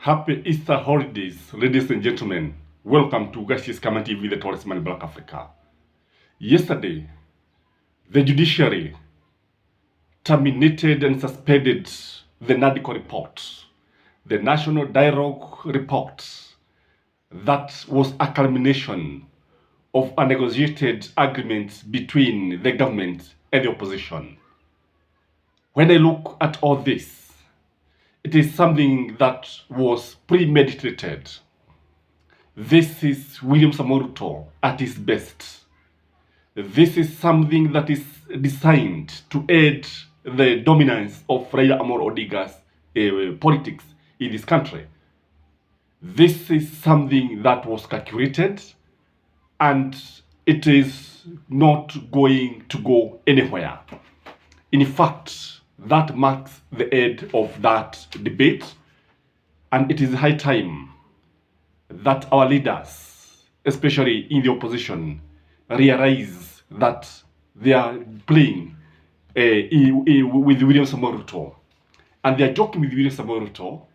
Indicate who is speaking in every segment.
Speaker 1: Happy Easter holidays, ladies and gentlemen. Welcome to Gashi's Kama TV, the tallest man in Black Africa. Yesterday, the Judiciary terminated and suspended the NADCO report, the National Dialogue report, that was a culmination of a negotiated agreement between the government and the opposition. When I look at all this, it is something that was premeditated. This is William Samoei Ruto at his best. This is something that is designed to aid the dominance of Raila Amolo Odinga's politics in this country. This is something that was calculated, and it is not going to go anywhere. In fact, that marks the end of that debate, and it is high time that our leaders, especially in the opposition, realize that they are playing with William Samoei Ruto, and they are joking with William Samoei Ruto,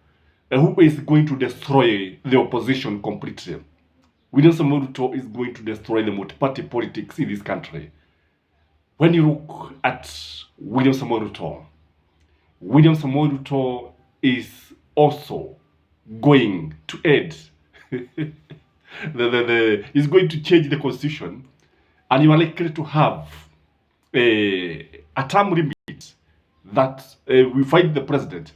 Speaker 1: who is going to destroy the opposition completely. William Samoei Ruto is going to destroy the multi-party politics in this country. When you look at William Samoei Ruto is also going to aid is going to change the constitution, and you are likely to have a term limit that we find the president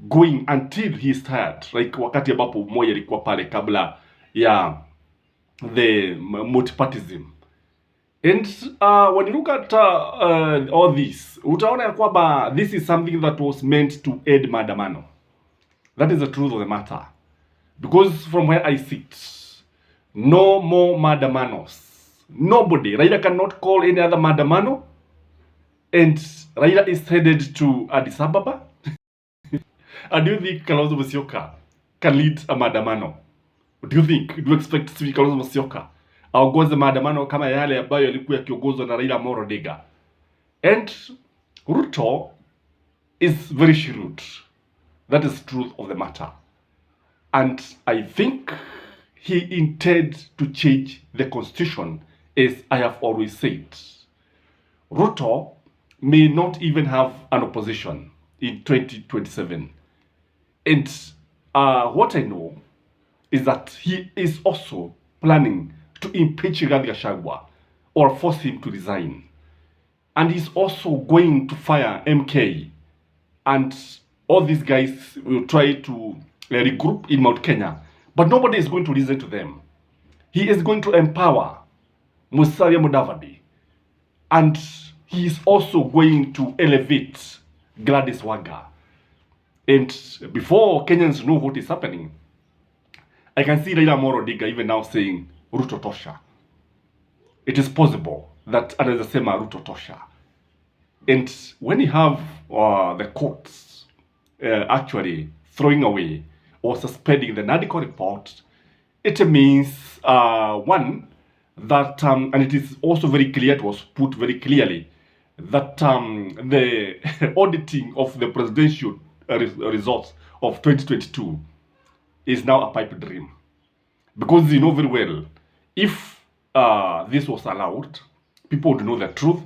Speaker 1: going until he is tired, like wakati ambapo Moi alikuwa pale kabla ya the multipartyism. And when you look at all this, utaona ya kwamba this is something that was meant to aid maandamano. That is the truth of the matter. Because from where I sit, no more maandamanos. Nobody. Raila cannot call any other maandamano. And Raila is headed to Addis Ababa. And do you think Kalonzo Musyoka can lead a maandamano? Do you expect to see Kalonzo Musyoka aongoze maandamano kama yale ambayo yalikuwa yakiongozwa na Raila Amolo Odinga? And Ruto is very shrewd. That is the truth of the matter. And I think he intends to change the constitution, as I have always said. Ruto may not even have an opposition in 2027. And what I know is that he is also planning to impeach Rigathi Gachagua or force him to resign. And he's also going to fire MK. And all these guys will try to regroup in Mount Kenya. But nobody is going to listen to them. He is going to empower Musalia Mudavadi. And he is also going to elevate Gladys Wanga. And before Kenyans know what is happening, I can see Raila Amolo Odinga even now saying Ruto tosha. It is possible that anaweza sema Ruto tosha. And when you have the courts actually throwing away or suspending the NADCO report, it means one, that and it is also very clear, it was put very clearly that the auditing of the presidential results of 2022 is now a pipe dream. Because you know very well, if this was allowed, people would know the truth,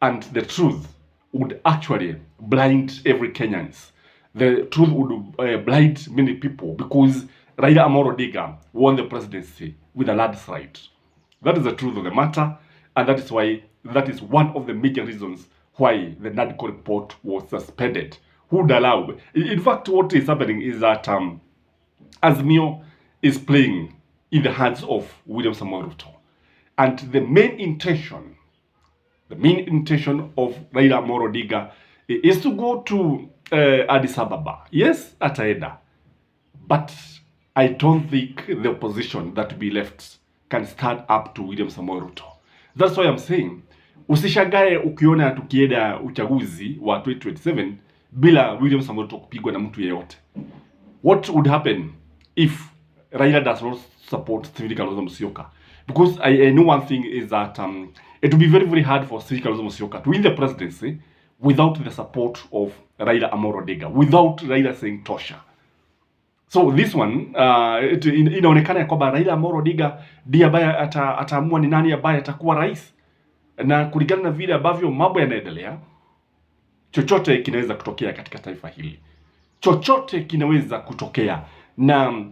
Speaker 1: and the truth would actually blind every Kenyans. The truth would blind many people, because Raila Amolo Odinga won the presidency with a landslide. That is the truth of the matter, and that is why that is one of the major reasons why the NADCO report was suspended. Who would allow? In fact, what is happening is that Azimio is playing in the hands of William Samoei Ruto. And the main intention of Raila Amolo Odinga is to go to Addis Ababa. Yes, ataenda. But I don't think the opposition that will be left can stand up to William Samoei Ruto. That's why I'm saying, usishagae ukiona tukienda uchaguzi wa 2027 bila William Samoei Ruto kupigwa na mtu yeyote. What would happen if Raila does not support Stephen Kalonzo Musyoka? Because I know one thing is that it will be very, very hard for Stephen Kalonzo Musyoka to win the presidency without the support of Raila Amolo Odinga, without Raila saying tosha. So this one inaonekana ya kwamba Raila Amolo Odinga ndiye ambaye ataamua ni nani ambaye atakuwa rais, na kulingana na vile ambavyo mambo yanaendelea, chochote kinaweza kutokea katika taifa hili, chochote kinaweza kutokea. Na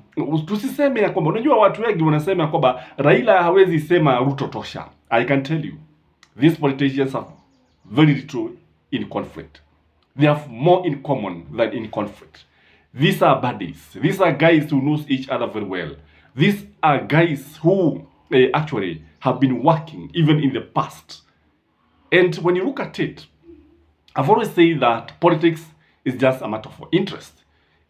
Speaker 1: tusiseme ya kwamba, unajua watu wengi wanasema kwamba Raila hawezi sema Ruto tosha. I can tell you, these politicians have very little in conflict. They have more in common than in conflict. These are buddies. These are guys who knows each other very well. These are guys who actually have been working even in the past. And when you look at it, I've always said that politics is just a matter of interest.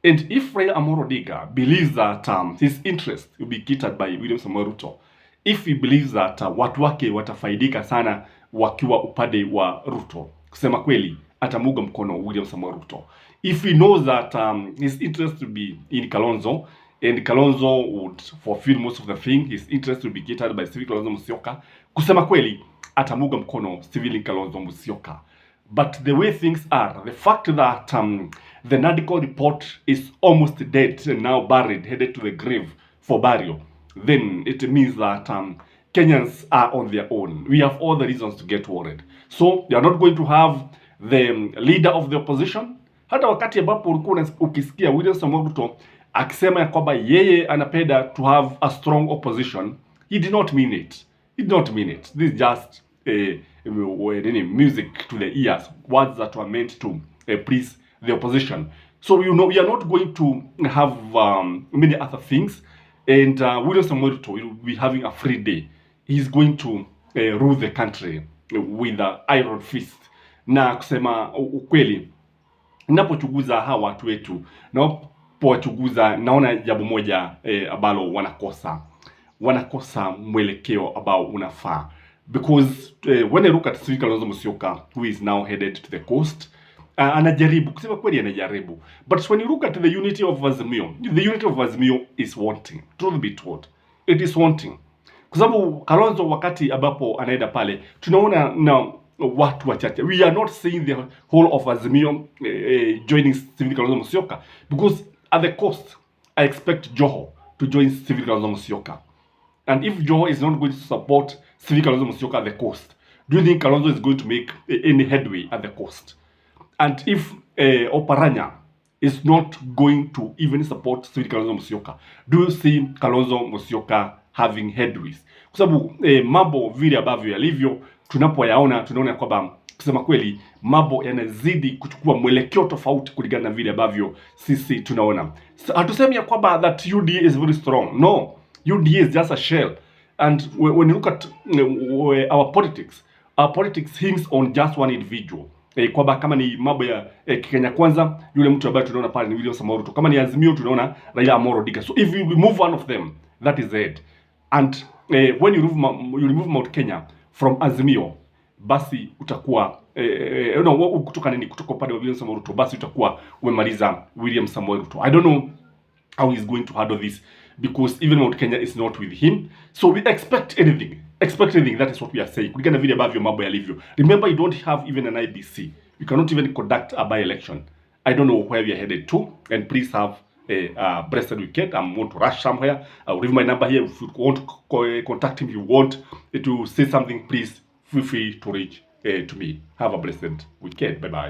Speaker 1: And if Raila Amolo Odinga believes that his interest will be catered by William Samoei Ruto, if he believes that watu wake watafaidika sana wakiwa upande wa Ruto, kusema kweli atamuunga mkono William Samoei Ruto. If he knows that his interest will be in Kalonzo, and Kalonzo would fulfill most of the thing, his interest will be catered by Stephen Kalonzo Musyoka, kusema kweli atamuunga mkono Stephen Kalonzo Musyoka. But the way things are, the fact that the NADCO report is almost dead and now buried, headed to the grave for burial, then it means that Kenyans are on their own. We have all the reasons to get worried. So they are not going to have the leader of the opposition. Hata wakati ambapo ulikuwa ukisikia William Samoei Ruto akisema ya kwamba yeye anapenda to have a strong opposition, he did not mean it. He did not mean it. This is just music to the ears, words that were meant to please the opposition. So we are not going to have many other things, and William Samoei Ruto will be having a free day. He's going to rule the country with an iron fist. Na kusema ukweli, ninapochunguza hawa watu wetu, napowachunguza naona jambo moja ambalo wanakosa mwelekeo ambao unafaa. Because when I look at Stephen Kalonzo Musyoka, who is now headed to the coast, anajaribu, kusema kweli anajaribu. But when you look at the unity of Azimio, the unity of Azimio is wanting. Truth be told, it is wanting. Kwa sababu Kalonzo wakati ambapo anaenda pale, tunaona na watu wachache. We are not seeing the whole of Azimio joining Stephen Kalonzo Musyoka. Because at the coast, I expect Joho to join Stephen Kalonzo Musyoka. And if Joho is not going to support Stephen Kalonzo Musyoka at the coast, do you think Kalonzo is going to make any headway at the coast? And if Oparanya is not going to even support Stephen Kalonzo Musyoka, do you see Kalonzo Musyoka having headways? Kwa sababu mambo vile ambavyo yalivyo, tunaona kwamba kusema kweli mambo yanazidi kuchukua mwelekeo tofauti kulingana na vile ambavyo sisi tunaona. Hatusemi ya kwamba that UDA is very strong. No, UDA is just a shell. And when you look at our politics hinges on just one individual. Kwamba kama ni mambo ya Kenya Kwanza, yule mtu ambaye tunaona pale ni William Samoei Ruto. Kama ni Azimio, tunaona Raila Amolo Odinga. So if you remove one of them, that is it. And when you remove Mount Kenya from Azimio, basi utakuwa kutoka upande wa William Samoei Ruto, basi utakuwa umemaliza William Samoei Ruto. I don't know how he's going to handle this, because even Mount Kenya is not with him. So we expect anything. That is what we are saying. Kulingana vile ambavyo mambo yalivyo. Remember, you don't have even an IBC. You cannot even conduct a by-election. I don't know where we are headed to. And please have a blessed weekend. I want to rush somewhere. I'll leave my number here. If you want to contact him, if you want to say something, please feel free to reach to me. Have a blessed weekend. Bye-bye.